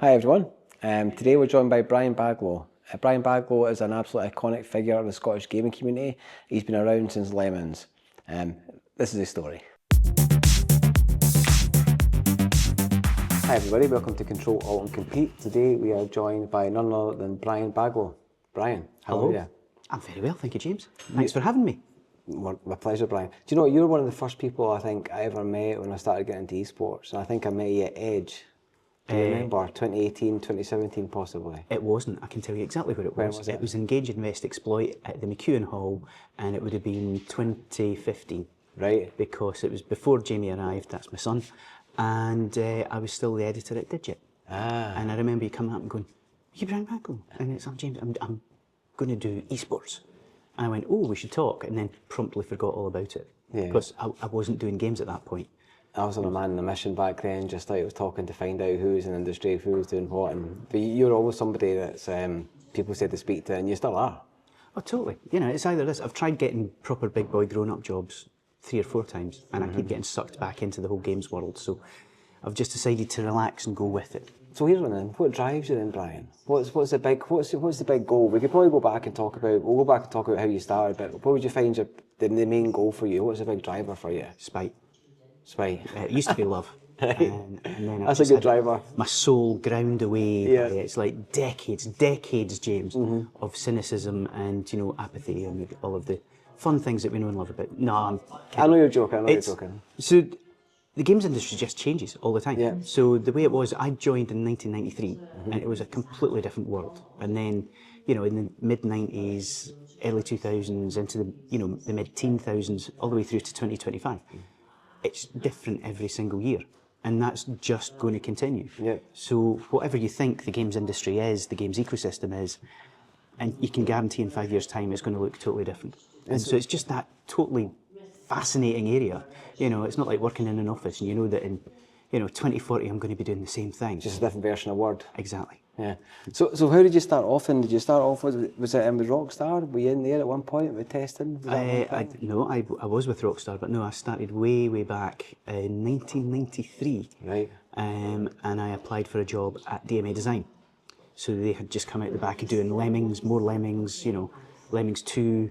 Hi everyone, today we're joined by Brian Baglow. Brian Baglow is an absolute iconic figure of the Scottish gaming community. He's been around since Lemons. This is his story. Hi everybody, welcome to Control, Alt and Compete. Today we are joined by none other than Brian Baglow. Brian, how are you? I'm very well, thank you, James. Thanks for having me. My pleasure, Brian. Do you know, you're one of the first people I think I ever met when I started getting into esports. And I think I met you at Edge. Do you remember? 2018, 2017 possibly? It wasn't, I can tell you exactly where it was. When was it? It was Engage Invest Exploit at the McEwen Hall, and it would have been 2015. Right. Because it was before Jamie arrived, that's my son, and I was still the editor at Digit. And I remember you coming up and going, "You Brian Baglow?" And it's, "I'm James, I'm going to do esports." And I went, "Oh, we should talk," and then promptly forgot all about it. Yeah. Because I wasn't doing games at that point. I was on a man in a mission back then, just like I was talking to find out who was in the industry, who was doing what, but you're always somebody that's people said to speak to, and you still are. Oh, totally. You know, it's either this. I've tried getting proper big boy grown-up jobs 3 or 4 times, and I keep getting sucked back into the whole games world. So I've just decided to relax and go with it. So here's one then. What drives you then, Brian? What's the big goal? We could probably go back and talk about. We'll go back and talk about how you started, but what would you find the main goal for you? What's the big driver for you? Spite. Spite. It used to be love. And then That's a good driver. My soul ground away by it. It's like decades, James, of cynicism and, you know, apathy and all of the fun things that we know and love about. No, I'm kidding. I know you're joking. You're joking. So the games industry just changes all the time. Yeah. So the way it was, I joined in 1993, and it was a completely different world. And then, you know, in the mid-90s, early 2000s, into the, you know, the mid-teen thousands, all the way through to 2025. It's different every single year, and that's just going to continue. Yeah. So whatever you think the games industry is, the games ecosystem is, and you can guarantee in 5 years' time it's going to look totally different. And so it's just that totally fascinating area. You know, it's not like working in an office and you know that in, you know, 2040 I'm going to be doing the same thing. Just a different version of Word. Exactly. Yeah. So how did you start off? And did you start off was it with Rockstar? Were you in there at one point with testing? No, I was with Rockstar, but no, I started way back in 1993. Right. And I applied for a job at DMA Design. So they had just come out the back of doing Lemmings, more Lemmings, you know, Lemmings 2,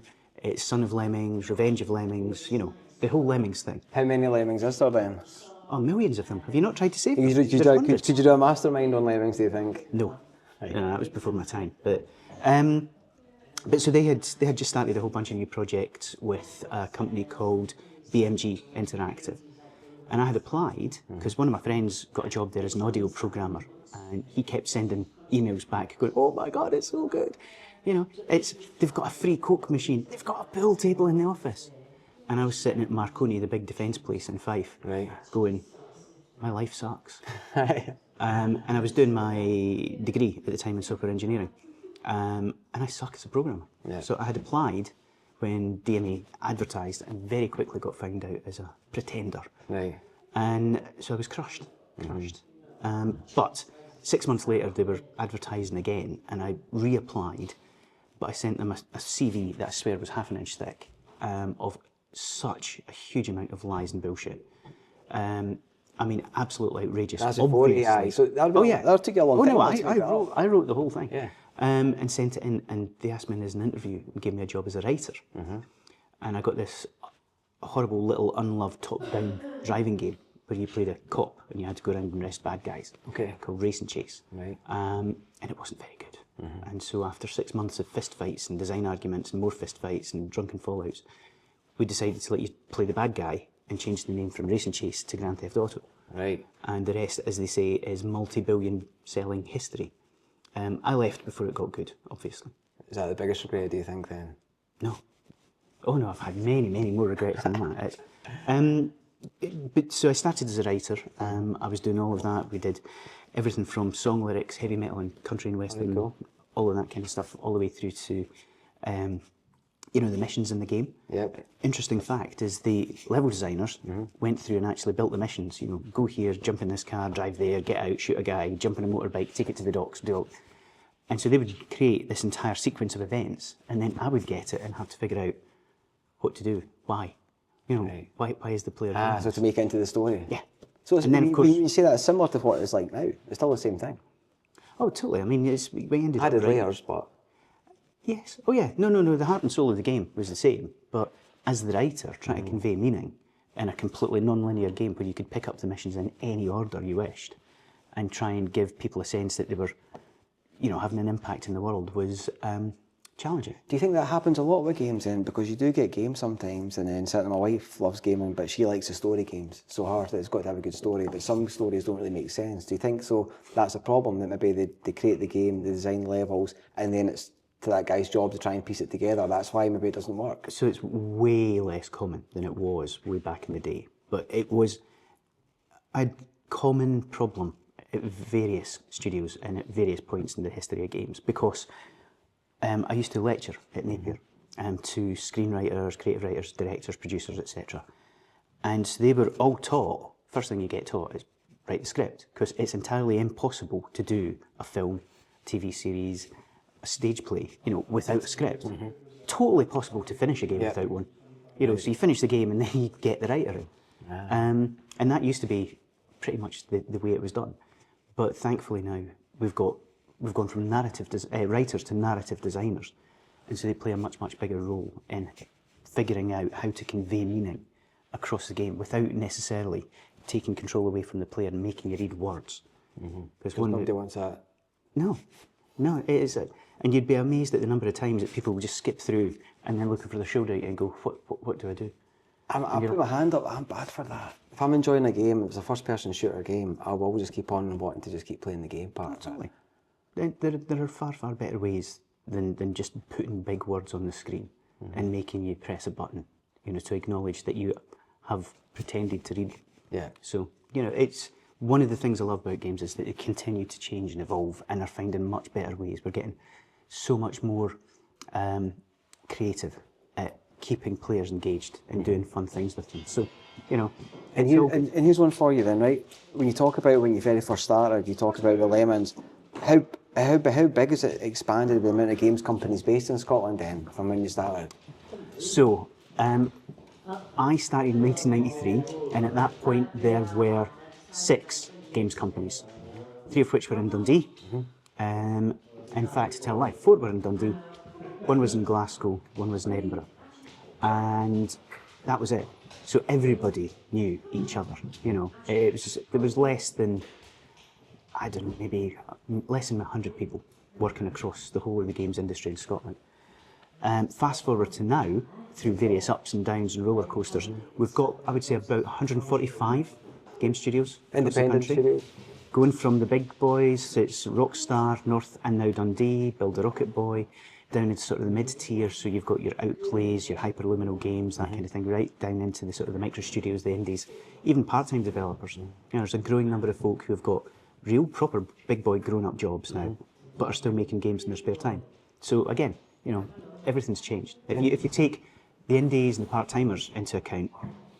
Son of Lemmings, Revenge of Lemmings, you know, the whole Lemmings thing. How many Lemmings is there then? Oh, millions of them. Have you not tried to save them? Could you do a mastermind on Lemmings, do you think? No. Right. No, that was before my time. But so they had just started a whole bunch of new projects with a company called BMG Interactive. And I had applied because one of my friends got a job there as an audio programmer, and he kept sending emails back going, "Oh my God, it's so good. You know, they've got a free Coke machine, they've got a pool table in the office." And I was sitting at Marconi, the big defence place in Fife, going, "My life sucks." And I was doing my degree at the time in software engineering, and I suck as a programmer. Yeah. So I had applied when DMA advertised and very quickly got found out as a pretender. Right. And so I was crushed. But 6 months later they were advertising again, and I reapplied, but I sent them a CV that I swear was half an inch thick, of such a huge amount of lies and bullshit. I mean, absolutely outrageous. That's before AI. So that took you a long time. Oh no, I wrote the whole thing. Yeah. And sent it in, and they asked me as an interview and gave me a job as a writer. And I got this horrible little unloved top-down driving game where you played a cop and you had to go around and arrest bad guys. Okay. Called Race and Chase. Right. And it wasn't very good. And so after 6 months of fist fights and design arguments and more fist fights and drunken fallouts, we decided to let you play the bad guy and change the name from Race and Chase to Grand Theft Auto. Right. And the rest, as they say, is multi-billion selling history. I left before it got good, obviously. Is that the biggest regret, do you think, then? No. Oh no, I've had many more regrets than that. But so I started as a writer. I was doing all of that. We did everything from song lyrics, heavy metal and country and western, all of that kind of stuff, all the way through to you know, the missions in the game. Yep. Interesting fact is the level designers went through and actually built the missions. You know, go here, jump in this car, drive there, get out, shoot a guy, jump in a motorbike, take it to the docks, do all. And so they would create this entire sequence of events, and then I would get it and have to figure out what to do, why. You know, why is the player doing so this? to make it into the story. Yeah. So it's, and then, of course, you say that it's similar to what it's like now. It's still the same thing. Oh, totally. I mean, we ended I up did writing- layers, but Yes. Oh, yeah. No. The heart and soul of the game was the same. But as the writer, trying to convey meaning in a completely non-linear game where you could pick up the missions in any order you wished and try and give people a sense that they were, having an impact in the world was challenging. do you think that happens a lot with games then? Because you do get games sometimes, and then certainly my wife loves gaming, but she likes the story games so hard that it's got to have a good story, but some stories don't really make sense. Do you think so? That's a problem, that maybe they create the game, they design levels, and then it's to that guy's job to try and piece it together. That's why maybe it doesn't work. So it's way less common than it was way back in the day. But it was a common problem at various studios and at various points in the history of games, because I used to lecture at Napier to screenwriters, creative writers, directors, producers, etc. And they were all taught, first thing you get taught is write the script, because it's entirely impossible to do a film, TV series, a stage play, without a script. Totally possible to finish a game without one. So you finish the game and then you get the writer in. And that used to be pretty much the way it was done. But thankfully now we've gone from writers to narrative designers, and so they play a much bigger role in figuring out how to convey meaning across the game without necessarily taking control away from the player and making you read words. Because nobody wants that. No, it is. And you'd be amazed at the number of times that people will just skip through and then looking for the shoulder and go, what do I do? I'll put my hand up, I'm bad for that. If I'm enjoying a game, if it's a first-person shooter game, I will just keep on wanting to just keep playing the game part. Absolutely. There are far better ways than just putting big words on the screen and making you press a button, to acknowledge that you have pretended to read. Yeah. So, it's one of the things I love about games is that they continue to change and evolve and are finding much better ways. We're getting so much more creative at keeping players engaged and doing fun things with them. So, And here's one for you then, right? When you talk about when you very first started, you talked about the Lemons. How big is it expanded with the amount of games companies based in Scotland then, from when you started? So, I started in 1993, and at that point there were 6 games companies, 3 of which were in Dundee. In fact, to tell a lie, 4 were in Dundee, 1 was in Glasgow, 1 was in Edinburgh, and that was it. So everybody knew each other. There was less than, I don't know, maybe less than 100 people working across the whole of the games industry in Scotland. Fast forward to now, through various ups and downs and roller coasters, we've got, I would say, about 145 game studios across the Independent country. studios. Going from the big boys, it's Rockstar, North and now Dundee, Build a Rocket Boy, down into sort of the mid-tier, so you've got your Outplays, your Hyperluminal games, that kind of thing, right down into the sort of the micro studios, the indies, even part-time developers. There's a growing number of folk who have got real proper big boy grown-up jobs now, but are still making games in their spare time. So again, everything's changed. If you take the indies and the part-timers into account,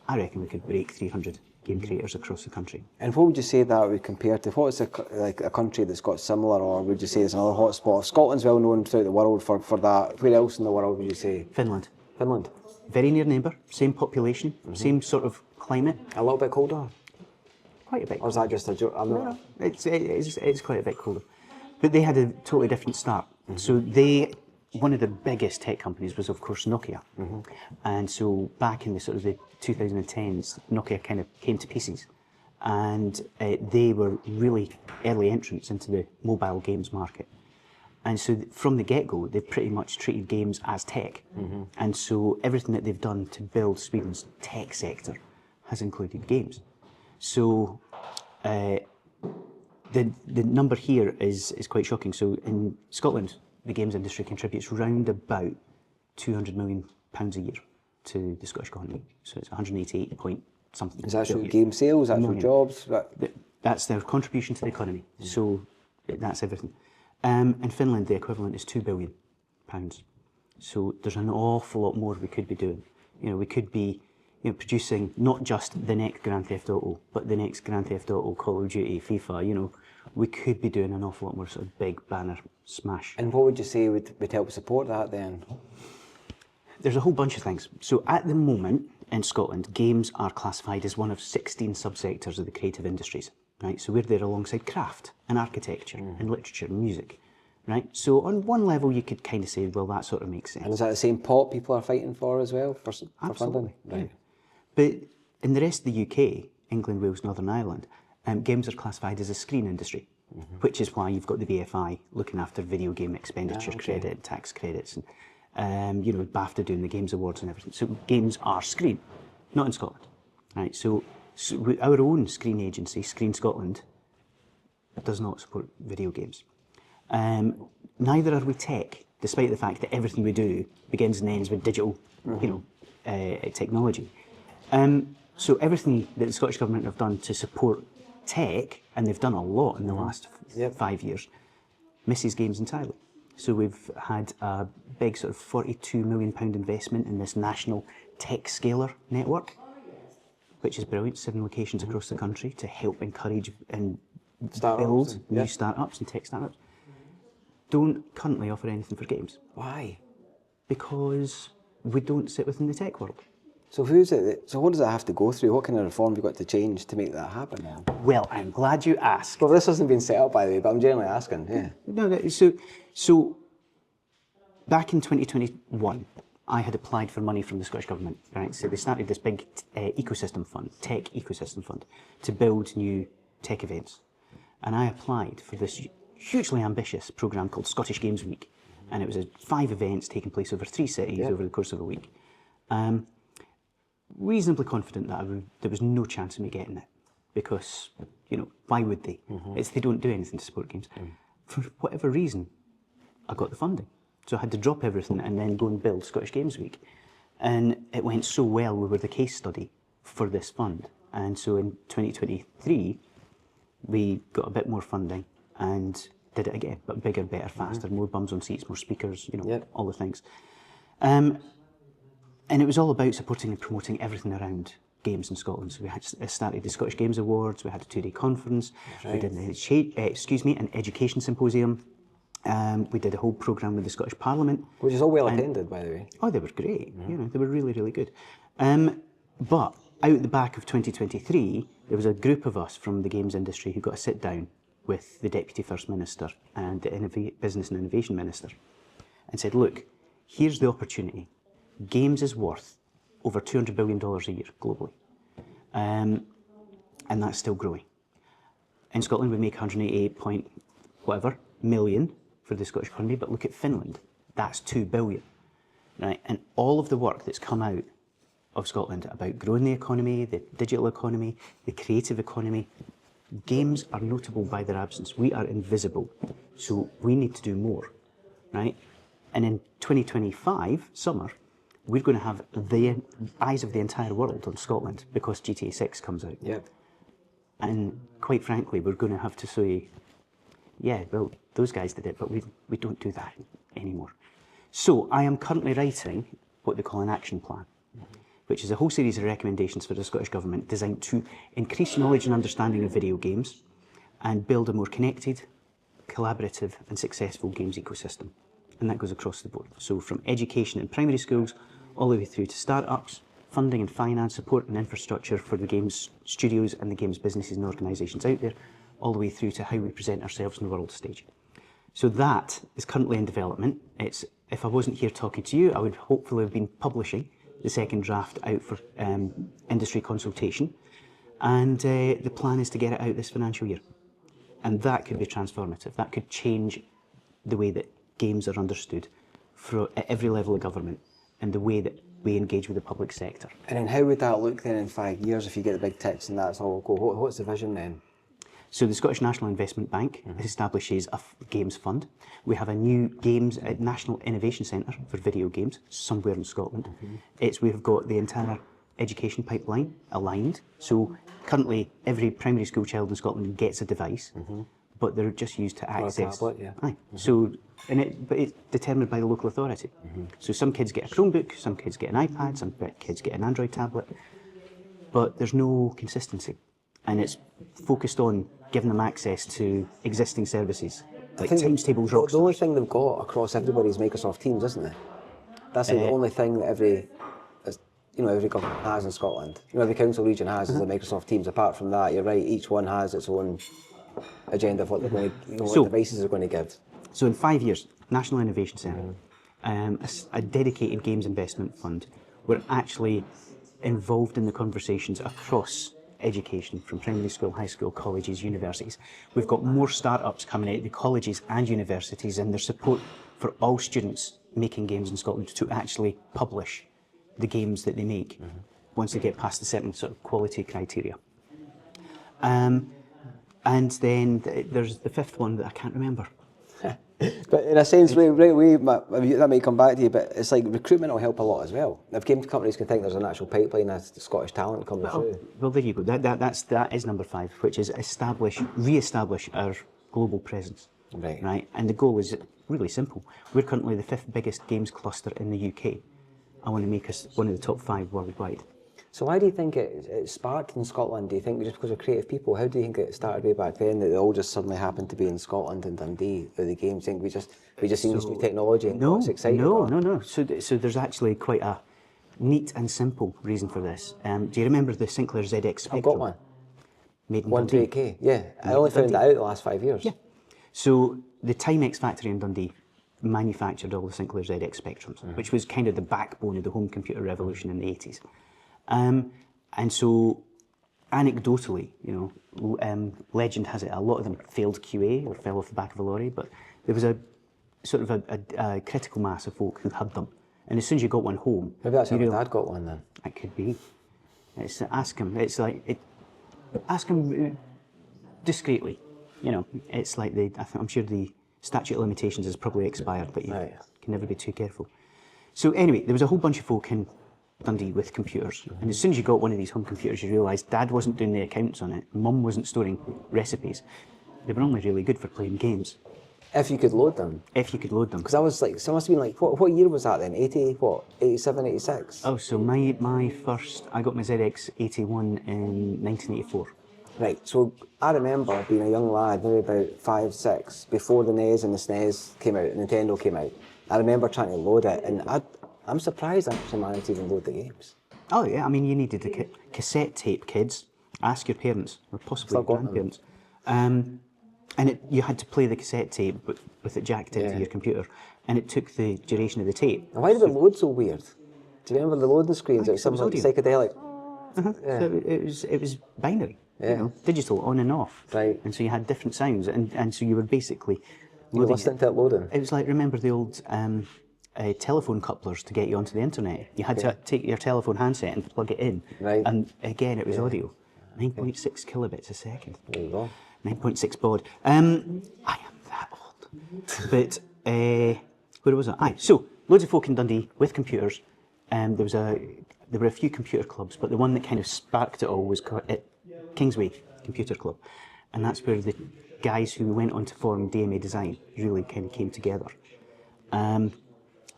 I reckon we could break 300 game creators across the country. And what would you say that would compare to? What's a country that's got similar, or would you say there's another hotspot? Scotland's well known throughout the world for that. Where else in the world would you say? Finland. Finland. Very near neighbour, same population, same sort of climate. A little bit colder? Quite a bit. Or is that just a joke? No, it's quite a bit colder. But they had a totally different start. So one of the biggest tech companies was, of course, Nokia. And so back in the sort of the 2010s, Nokia kind of came to pieces. And they were really early entrants into the mobile games market. And so from the get-go, they pretty much treated games as tech. And so everything that they've done to build Sweden's tech sector has included games. So the number here is quite shocking. So in Scotland, the games industry contributes round about £200 million a year to the Scottish economy. So it's 188 point something. Is that actual game sales, actual jobs? That's their contribution to the economy. So that's everything. In Finland, the equivalent is £2 billion. So there's an awful lot more we could be doing. We could be producing not just the next Grand Theft Auto, but the next Grand Theft Auto, Call of Duty, FIFA. We could be doing an awful lot more sort of big banner smash. And what would you say would help support that then? There's a whole bunch of things. So at the moment in Scotland, games are classified as one of 16 subsectors of the creative industries. right? So we're there alongside craft and architecture and literature and music, right? So on one level, you could kind of say, well, that sort of makes sense. And is that the same pot people are fighting for as well, for funding? Yeah. But in the rest of the UK, England, Wales, Northern Ireland, games are classified as a screen industry, which is why you've got the BFI looking after video game expenditure credit and tax credits, and you know, BAFTA doing the Games Awards and everything. So games are screen, not in Scotland, right? So our own screen agency, Screen Scotland, does not support video games. Neither are we tech, despite the fact that everything we do begins and ends with digital, you know, technology. So everything that the Scottish Government have done to support tech, and they've done a lot in the last 5 years, misses games entirely. So we've had a big sort of £42 million investment in this national tech scaler network, which is brilliant, 7 locations across the country to help encourage and build new startups and tech startups. Don't currently offer anything for games. Why? Because we don't sit within the tech world. So who's it? So what does it have to go through? What kind of reform have you got to change to make that happen? Well, I'm glad you asked. Well, this hasn't been set up, by the way, but I'm generally asking. Yeah. No, so back in 2021, I had applied for money from the Scottish Government. Right, so they started this big ecosystem fund, tech ecosystem fund, to build new tech events, and I applied for this hugely ambitious programme called Scottish Games Week, and it was 5 events taking place over 3 cities over the course of a week. Reasonably confident that there was no chance of me getting it, because, you know, why would they? They don't do anything to support games. For whatever reason, I got the funding. So I had to drop everything and then go and build Scottish Games Week. And it went so well, we were the case study for this fund. And so in 2023, we got a bit more funding and did it again, but bigger, better, faster, more bums on seats, more speakers, you know, all the things. And it was all about supporting and promoting everything around games in Scotland. So we had started the Scottish Games Awards, we had a 2-day conference, we did an education symposium, we did a whole programme with the Scottish Parliament. Which is all well attended, by the way. Oh, they were great, you know, they were really, really good. But out the back of 2023, there was a group of us from the games industry who got to sit down with the Deputy First Minister and the Business and Innovation Minister and said, look, here's the opportunity. Games is worth over $200 billion a year globally, and that's still growing. In Scotland, we make 188 point whatever million for the Scottish economy, but look at Finland, that's 2 billion, right? And all of the work that's come out of Scotland about growing the economy, the digital economy, the creative economy, games are notable by their absence. We are invisible, so we need to do more, right? And in 2025 summer, we're going to have the eyes of the entire world on Scotland because GTA 6 comes out. Yep. And quite frankly, we're going to have to say, yeah, well, those guys did it, but we don't do that anymore. So I am currently writing what they call an action plan, which is a whole series of recommendations for the Scottish Government designed to increase knowledge and understanding of video games and build a more connected, collaborative and successful games ecosystem. And that goes across the board. So from education in primary schools, all the way through to startups, funding and finance, support and infrastructure for the games studios and the games businesses and organisations out there, all the way through to how we present ourselves on the world stage. So that is currently in development. If I wasn't here talking to you, I would hopefully have been publishing the second draft out for industry consultation. And the plan is to get it out this financial year. And that could be transformative. That could change the way that games are understood at every level of government and the way that we engage with the public sector. And then how would that look then in 5 years if you get the big ticks and that's all go? What's the vision then? So the Scottish National Investment Bank establishes a games fund. We have a new National Innovation Centre for video games somewhere in Scotland. We've got the entire education pipeline aligned. So currently every primary school child in Scotland gets a device, but they're just used to access. Or a tablet, yeah. Aye. So, but it's determined by the local authority. So some kids get a Chromebook, some kids get an iPad, some kids get an Android tablet, but there's no consistency. And it's focused on giving them access to existing services, like times tables, Rockstar. The only thing they've got across everybody is Microsoft Teams, isn't it? That's the only thing that every government has in Scotland. Every council region has is the Microsoft Teams. Apart from that, you're right, each one has its own agenda of what they're going to, what devices they're going to give. So in 5 years, National Innovation Centre, a dedicated games investment fund, we're actually involved in the conversations across education, from primary school, high school, colleges, universities. We've got more startups coming out of the colleges and universities, and there's support for all students making games in Scotland to actually publish the games that they make once they get past a certain sort of quality criteria. And then there's the fifth one that I can't remember. But in a sense, that may come back to you, but it's like recruitment will help a lot as well. If game companies can think there's an actual pipeline of Scottish talent coming through. Well, there you go. That is number 5, which is re-establish our global presence. Right. And the goal is really simple. We're currently the 5th biggest games cluster in the UK. I want to make us one of the top 5 worldwide. So why do you think it sparked in Scotland? Do you think just because of creative people? How do you think it started way back then that they all just suddenly happened to be in Scotland and Dundee with the games? Do you think we just seen this new technology and got us excited? No. So there's actually quite a neat and simple reason for this. Do you remember the Sinclair ZX Spectrum? I've got one. Made in 1 to 8K, yeah. I only found that out the last 5 years. Yeah. So the Timex factory in Dundee manufactured all the Sinclair ZX Spectrums, which was kind of the backbone of the home computer revolution in the 80s. And so, anecdotally, legend has it, a lot of them failed QA or fell off the back of a lorry, but there was a sort of a critical mass of folk who had them. And as soon as you got one home... Maybe that's how my dad got one then. It could be. Ask him. Ask him discreetly. It's like I'm sure the statute of limitations has probably expired, but you can never be too careful. So anyway, there was a whole bunch of folk in Dundee with computers, and as soon as you got one of these home computers, you realised Dad wasn't doing the accounts on it, Mum wasn't storing recipes. They were only really good for playing games. If you could load them. If you could load them. Because I was like, so it must have been like, what year was that then? 87, 86? Oh, so my first, I got my ZX81 in 1984. Right, so I remember being a young lad, maybe about 5, 6, before the NES and the SNES came out, Nintendo came out. I remember trying to load it, and I'm surprised I actually managed to even load the games. Oh yeah, I mean you needed a cassette tape, kids. Ask your parents, or possibly your grandparents. And you had to play the cassette tape with it jacked into your computer, and it took the duration of the tape. Now, why did it load so weird? Do you remember the loading screens? It was something like psychedelic. Yeah. So it was binary, digital on and off. Right. And so you had different sounds, and so you were basically... You were listening to it loading? It was like, remember the old telephone couplers to get you onto the internet? You had to take your telephone handset and plug it in. Right. And again, it was audio. 9.6 kilobits a second. There you go. 9.6 baud. I am that old. But where was I? So loads of folk in Dundee with computers. There were a few computer clubs, but the one that kind of sparked it all was Kingsway Computer Club, and that's where the guys who went on to form DMA Design really kind of came together. And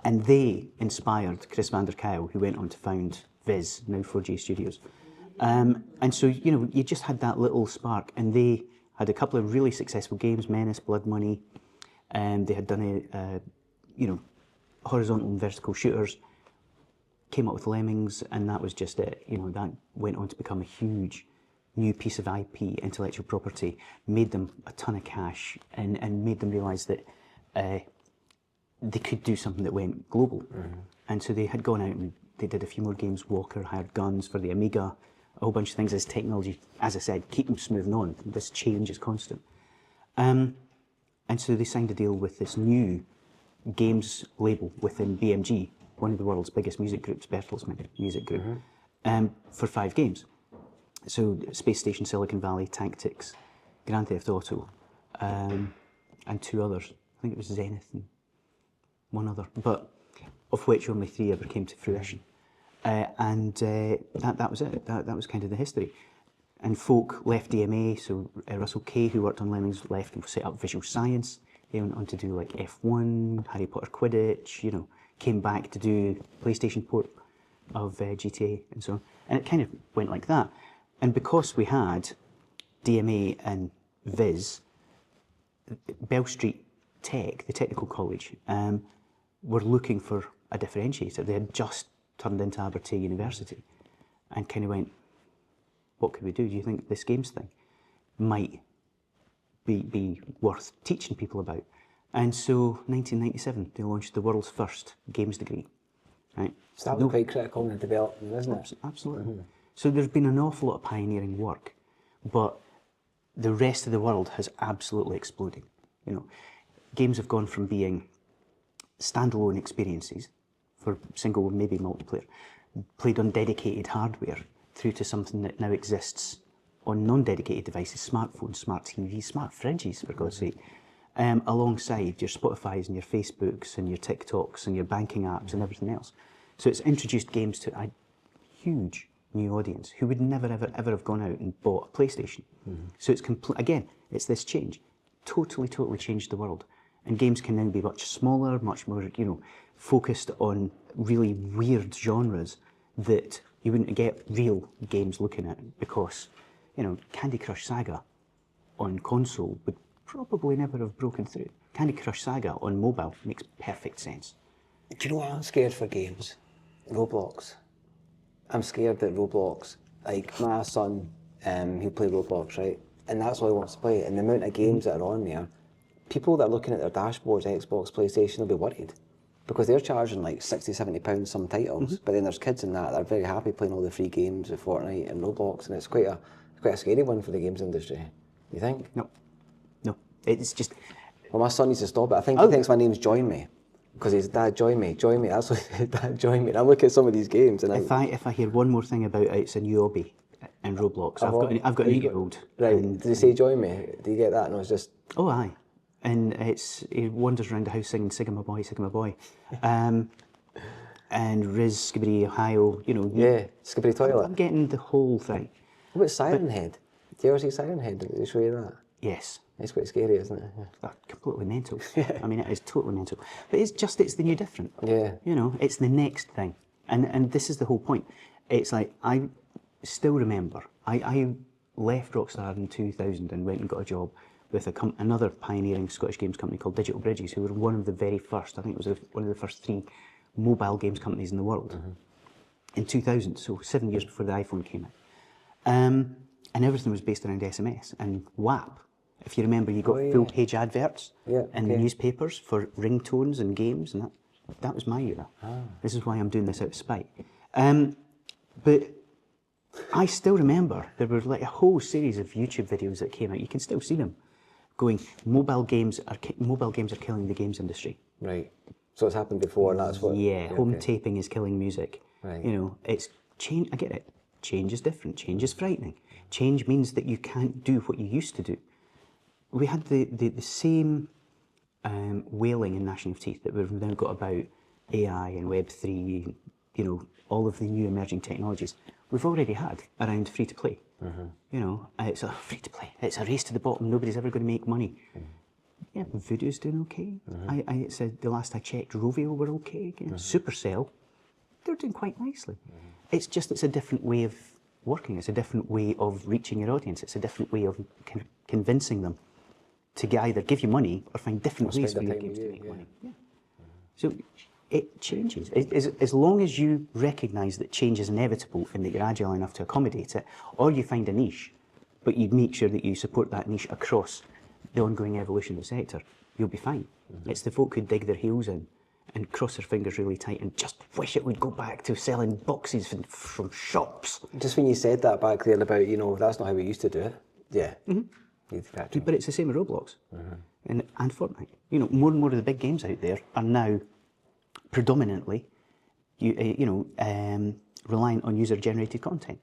they inspired Chris van der Kuyl, who went on to found Viz, now 4G Studios. And so, you just had that little spark, and they had a couple of really successful games, Menace, Blood Money, and they had done horizontal and vertical shooters, came up with Lemmings, and that was just it. That went on to become a huge new piece of IP, intellectual property, made them a ton of cash, and made them realise that they could do something that went global. And so they had gone out and they did a few more games. Walker hired guns for the Amiga, a whole bunch of things as technology, as I said, keep them smoothing on. This change is constant. And so they signed a deal with this new games label within BMG, one of the world's biggest music groups, Bertelsmann Music Group, for 5 games. So Space Station, Silicon Valley, Tactics, Grand Theft Auto, and 2 others. I think it was Zenith and 1 other, but of which only 3 ever came to fruition. And that was it. That was kind of the history. And folk left DMA, so Russell Kay, who worked on Lemmings, left and set up Visual Science. They went on to do like F1, Harry Potter Quidditch, came back to do PlayStation port of GTA and so on. And it kind of went like that. And because we had DMA and Viz, Bell Street Tech, the technical college, were looking for a differentiator. They had just turned into Aberdeen University, and kind of went, what could we do? Do you think this games thing might be worth teaching people about? And so 1997, they launched the world's first games degree. Right? So that was quite critical in the development, isn't it? Absolutely. So there's been an awful lot of pioneering work, but the rest of the world has absolutely exploded. You know, games have gone from being standalone experiences for single, maybe multiplayer, played on dedicated hardware, through to something that now exists on non-dedicated devices, smartphones, smart TVs, smart fridges, for God's sake, alongside your Spotifys and your Facebooks and your TikToks and your banking apps and everything else. So it's introduced games to a huge new audience who would never, ever, ever have gone out and bought a PlayStation. So it's again, it's this change. Totally changed the world. And games can now be much smaller, much more, you know, focused on really weird genres that you wouldn't get real games looking at, because, you know, Candy Crush Saga on console would probably never have broken through. Candy Crush Saga on mobile makes perfect sense. Do you know what I'm scared for games? Roblox. I'm scared that Roblox, like my son, he'll play Roblox, right? And that's all he wants to play. And the amount of games that are on there, people that are looking at their dashboards, Xbox, PlayStation, will be worried. Because they're charging like £60, £70 some titles, but then there's kids in that are very happy playing all the free games with Fortnite and Roblox, and it's quite a scary one for the games industry. You think? No, it's just. Well, my son needs to stop it. I think he thinks my name's Join Me, because his dad join me. That's what his dad join me. And I look at some of these games, and if I hear one more thing about it's a new hobby in Roblox, I've got an 8-year-old. Right? Did he say Join Me? Do you get that? No, it's just. Oh aye. And he wanders around the house singing Sigma Boy, and Riz, Skibbity, Ohio, you know. Yeah, Skibbity Toilet. I'm getting the whole thing. What about Siren Head? Do you ever see Siren Head? Did they show you that? Yes. It's quite scary, isn't it? Yeah. Completely mental. I mean, it is totally mental. But it's the new different. Yeah. You know, it's the next thing. And this is the whole point. It's like, I still remember, I left Rockstar in 2000 and went and got a job with another pioneering Scottish games company called Digital Bridges, who were one of the very first, I think it was one of the first 3 mobile games companies in the world in 2000, so 7 years before the iPhone came out. And everything was based around SMS and WAP. If you remember, you got full-page adverts in the newspapers for ringtones and games, and that was my era. This is why I'm doing this out of spite. But I still remember there were like a whole series of YouTube videos that came out. You can still see them, going, mobile games are killing the games industry. Right. So it's happened before, and that's what. Yeah, home taping is killing music. Right. You know, it's change. I get it. Change is different. Change is frightening. Change means that you can't do what you used to do. We had the same wailing and gnashing of teeth that we've now got about AI and Web3, you know, all of the new emerging technologies. We've already had around free-to-play. You know, it's a free-to-play. It's a race to the bottom. Nobody's ever going to make money. Yeah, Voodoo's doing okay. I said the last I checked, Rovio were okay. Supercell, they're doing quite nicely. It's just, it's a different way of working. It's a different way of reaching your audience. It's a different way of convincing them to either give you money or find different ways for your games to make money. Yeah. So it changes. As long as you recognise that change is inevitable and that you're agile enough to accommodate it, or you find a niche, but you make sure that you support that niche across the ongoing evolution of the sector, you'll be fine. It's the folk who dig their heels in and cross their fingers really tight and just wish it would go back to selling boxes from shops. Just when you said that back there about, you know, that's not how we used to do it. Yeah. But it's the same with Roblox and Fortnite. You know, more and more of the big games out there are now predominantly, reliant on user-generated content.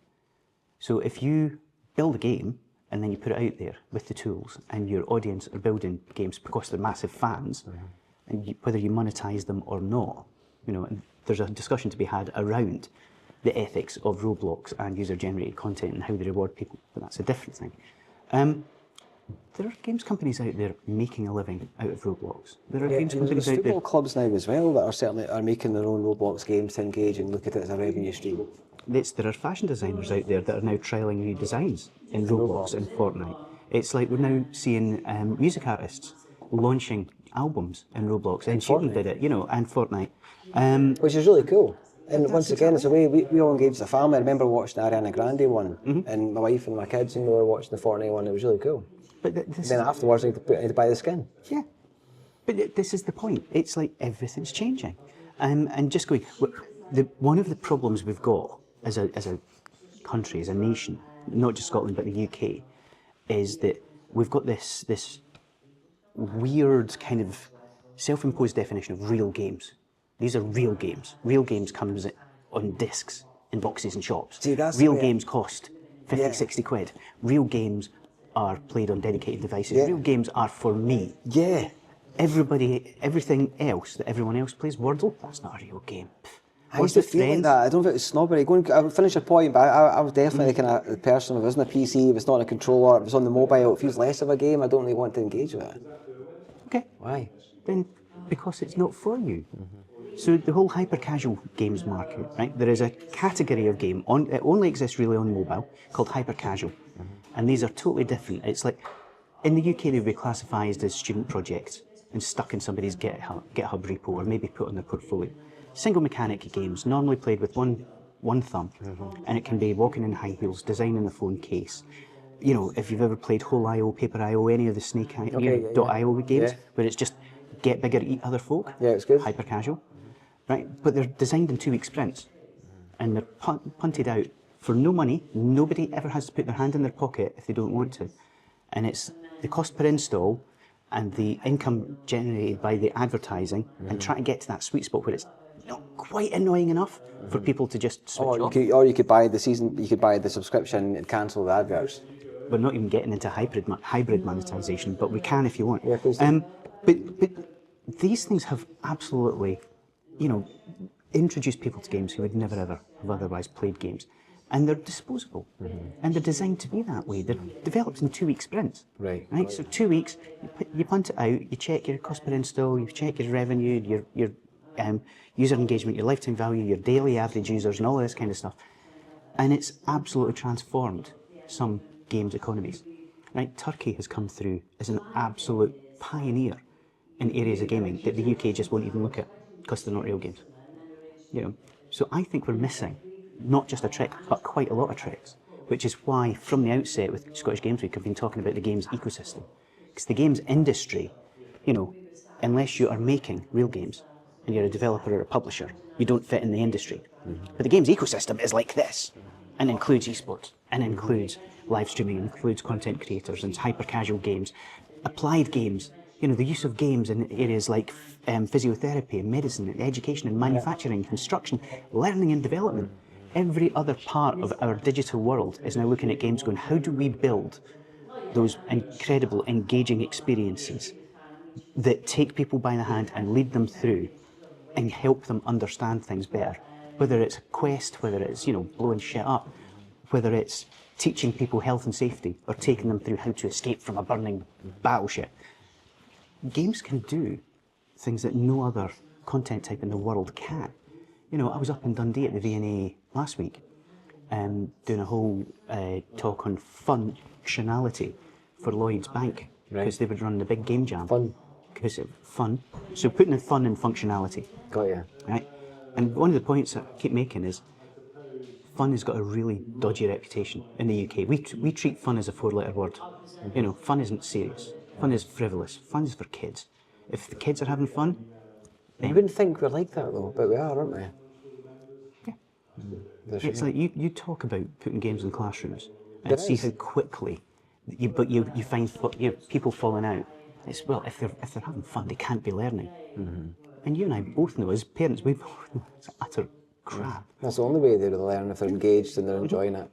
So if you build a game and then you put it out there with the tools, and your audience are building games because they're massive fans, and whether you monetize them or not, you know, and there's a discussion to be had around the ethics of Roblox and user-generated content and how they reward people, but that's a different thing. There are games companies out there making a living out of Roblox. There are games companies out there. Football clubs now as well that are certainly making their own Roblox games to engage and look at it as a revenue stream. There are fashion designers out there that are now trialling new designs in Roblox and Fortnite. It's like we're now seeing music artists launching albums in Roblox. And Sheeran did it, you know, and Fortnite. Which is really cool. And once again, it's a way we all engage as a family. I remember watching the Ariana Grande one, and my wife and my kids, and we were watching the Fortnite one. It was really cool. But Then afterwards, I had to buy the skin. Yeah, but this is the point. It's like everything's changing, and just going. One of the problems we've got as a country, as a nation, not just Scotland but the UK, is that we've got this weird kind of self-imposed definition of real games. These are real games. Real games comes on discs in boxes and shops. See, that's real games cost 50, 60 quid. Real games are played on dedicated devices. Real games are for me. Yeah. Everything else that everyone else plays, Wordle, that's not a real game. I used to feel like that. I don't think it's snobbery. I would finish a point, but I was definitely the kind of person, if it wasn't a PC, if it's not on a controller, if it's on the mobile, it feels less of a game, I don't really want to engage with it. Okay. Why? Then because it's not for you. So the whole hyper-casual games market, right? There is a category of game, it only exists really on mobile, called hyper-casual. And these are totally different. It's like, in the UK they'd be classified as student projects and stuck in somebody's GitHub repo or maybe put on their portfolio. Single mechanic games, normally played with one thumb, and it can be walking in high heels, designing the phone case. You know, if you've ever played Whole.io, Paper.io, any of the Snake.io games, where it's just get bigger, eat other folk. Yeah, it's good. Hyper casual, right? But they're designed in 2-week sprints, and they're punted out for no money. Nobody ever has to put their hand in their pocket if they don't want to, and it's the cost per install and the income generated by the advertising, and trying to get to that sweet spot where it's not quite annoying enough for people to just switch off. Or you could buy the subscription and cancel the adverts. We're not even getting into hybrid monetization, but we can if you want. Yeah, please do. But these things have absolutely, introduced people to games who would never ever have otherwise played games. And they're disposable. And they're designed to be that way. They're developed in 2-week sprints. Right. So 2 weeks, you punt it out, you check your cost per install, you check your revenue, your user engagement, your lifetime value, your daily average users, and all of this kind of stuff. And it's absolutely transformed some games economies. Right? Turkey has come through as an absolute pioneer in areas of gaming that the UK just won't even look at because they're not real games. So I think we're missing not just a trick, but quite a lot of tricks, which is why from the outset with Scottish Games Week I've been talking about the games ecosystem. Because the games industry, unless you are making real games and you're a developer or a publisher, you don't fit in the industry. But the games ecosystem is like this, and includes esports, and includes live streaming, includes content creators, and hyper-casual games, applied games, the use of games in areas like physiotherapy and medicine and education and manufacturing, construction, learning and development. Every other part of our digital world is now looking at games going, how do we build those incredible, engaging experiences that take people by the hand and lead them through and help them understand things better? Whether it's a quest, whether it's, blowing shit up, whether it's teaching people health and safety or taking them through how to escape from a burning battleship. Games can do things that no other content type in the world can. I was up in Dundee at the V&A last week doing a whole talk on functionality for Lloyds Bank, because they would run the big game jam. Because of fun. So putting in fun and functionality. Got you. Right? And one of the points I keep making is fun has got a really dodgy reputation in the UK. We treat fun as a 4-letter word. Fun isn't serious. Fun is frivolous. Fun is for kids. If the kids are having fun, you wouldn't think we're like that though, but we are, aren't we? Yeah. It's like you talk about putting games in classrooms and see how quickly you find people falling out. It's, well, if they're having fun, they can't be learning. And you and I both know, as parents, we both know it's utter crap. That's the only way they'll learn, if they're engaged and they're enjoying it.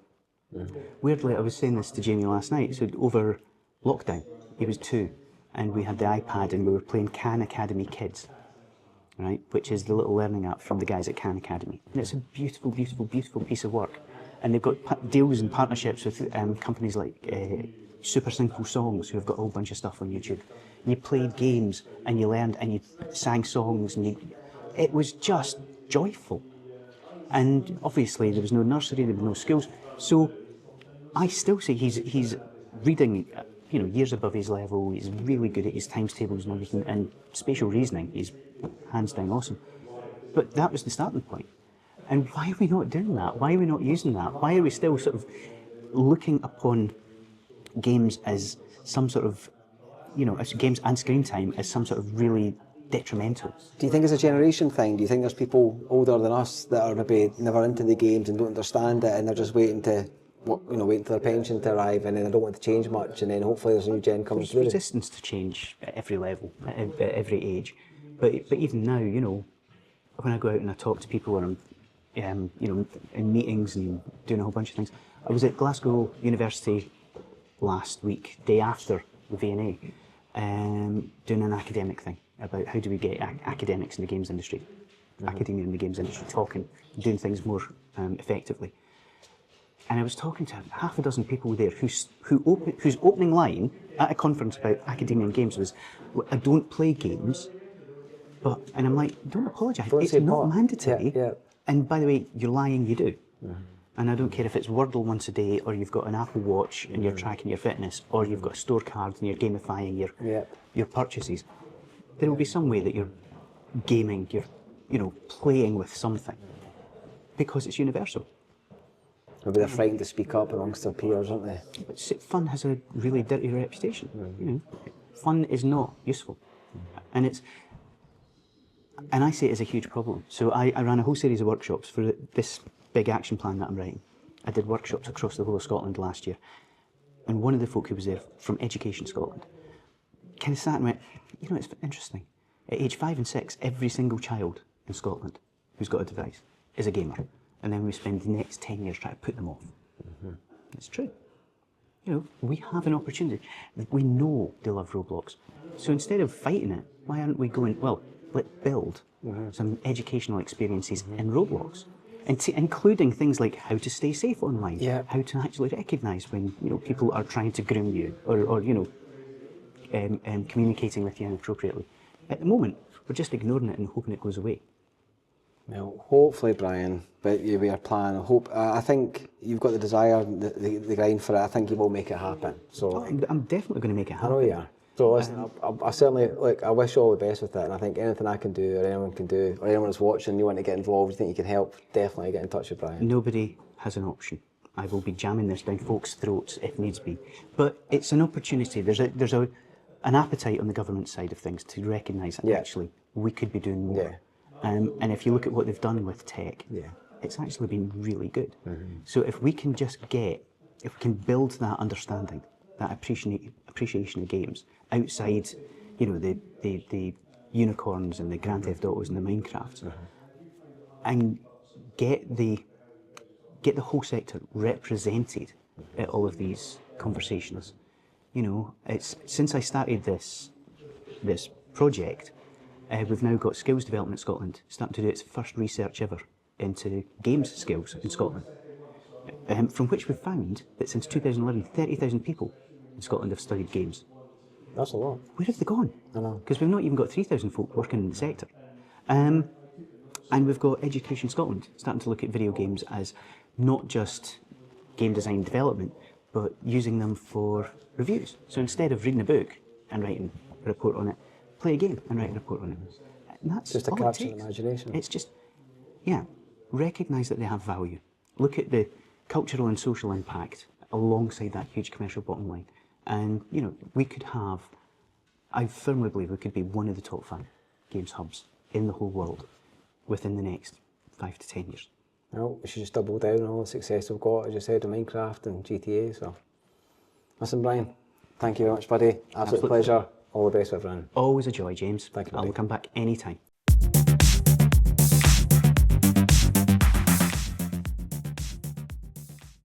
Weirdly, I was saying this to Jamie last night. So over lockdown, he was 2, and we had the iPad and we were playing Khan Academy Kids, right, which is the little learning app from the guys at Khan Academy. And it's a beautiful, beautiful, beautiful piece of work. And they've got deals and partnerships with companies like Super Simple Songs, who have got a whole bunch of stuff on YouTube. And you played games and you learned and you sang songs, and it was just joyful. And obviously there was no nursery, there were no schools. So I still say he's reading, years above his level. He's really good at his times tables and everything, and spatial reasoning, he's hands down awesome. But that was the starting point. And why are we not doing that? Why are we not using that? Why are we still sort of looking upon games as some sort of, as games and screen time as some sort of really detrimental? Do you think it's a generation thing? Do you think there's people older than us that are maybe never into the games and don't understand it, and they're just waiting for their pension to arrive, and then they don't want to change much, and then hopefully there's a new gen coming through? There's resistance to change at every level, at every age. But even now, when I go out and I talk to people, or I'm, in meetings and doing a whole bunch of things. I was at Glasgow University last week, day after the V&A, doing an academic thing about how do we get academics in the games industry, academia in the games industry, talking, doing things more effectively. And I was talking to half a dozen people there whose opening line at a conference about academia and games was, I don't play games, and I'm like, don't apologise, it's not mandatory. Yeah. And by the way, you're lying, you do. And I don't care if it's Wordle once a day, or you've got an Apple Watch and you're tracking your fitness, or you've got a store card and you're gamifying your purchases. There will be some way that you're gaming, you're playing with something, because it's universal. Maybe they're frightened to speak up amongst their peers, aren't they? But fun has a really dirty reputation. Fun is not useful, and I see it as a huge problem. So I ran a whole series of workshops for this big action plan that I'm writing. I did workshops across the whole of Scotland last year, and one of the folk who was there from Education Scotland kind of sat and went, it's interesting. At age 5 and 6, every single child in Scotland who's got a device is a gamer, and then we spend the next 10 years trying to put them off. It's true. We have an opportunity. We know they love Roblox. So instead of fighting it, why aren't we going, let's build some educational experiences in Roblox, and including things like how to stay safe online, how to actually recognise when people are trying to groom you, or communicating with you inappropriately. At the moment, we're just ignoring it and hoping it goes away. Well, hopefully, Brian, but with your plan, I think you've got the desire, the grind for it. I think you will make it happen. So I'm definitely going to make it happen. I know you are. So listen, I certainly, I wish you all the best with it, and I think anything I can do, or anyone can do, or anyone that's watching, you want to get involved, you think you can help, definitely get in touch with Brian. Nobody has an option. I will be jamming this down folks' throats if needs be. But it's an opportunity. There's an appetite on the government side of things to recognise that actually we could be doing more. And if you look at what they've done with tech, it's actually been really good. So if we can build that understanding, that appreciation of games outside, the unicorns and the Grand Theft Autos and the Minecrafts, and get the whole sector represented at all of these conversations. It's since I started this project, we've now got Skills Development Scotland starting to do its first research ever into games skills in Scotland, from which we've found that since 2011, 30,000 people in Scotland have studied games. That's a lot. Where have they gone? I know. Because we've not even got 3,000 folk working in the sector. And we've got Education Scotland starting to look at video games as not just game design development, but using them for reviews. So instead of reading a book and writing a report on it, play a game and write a report on it. And that's just to all capture it takes. the imagination. It's just, recognise that they have value. Look at the cultural and social impact alongside that huge commercial bottom line. And, we could have, I firmly believe we could be one of the top 5 games hubs in the whole world within the next 5 to 10 years. Well, we should just double down on all the success we've got, as you said, in Minecraft and GTA. So, listen, Brian, thank you very much, buddy. Absolute pleasure. All the best, everyone. Always a joy, James. Thank you, buddy. I'll come back anytime.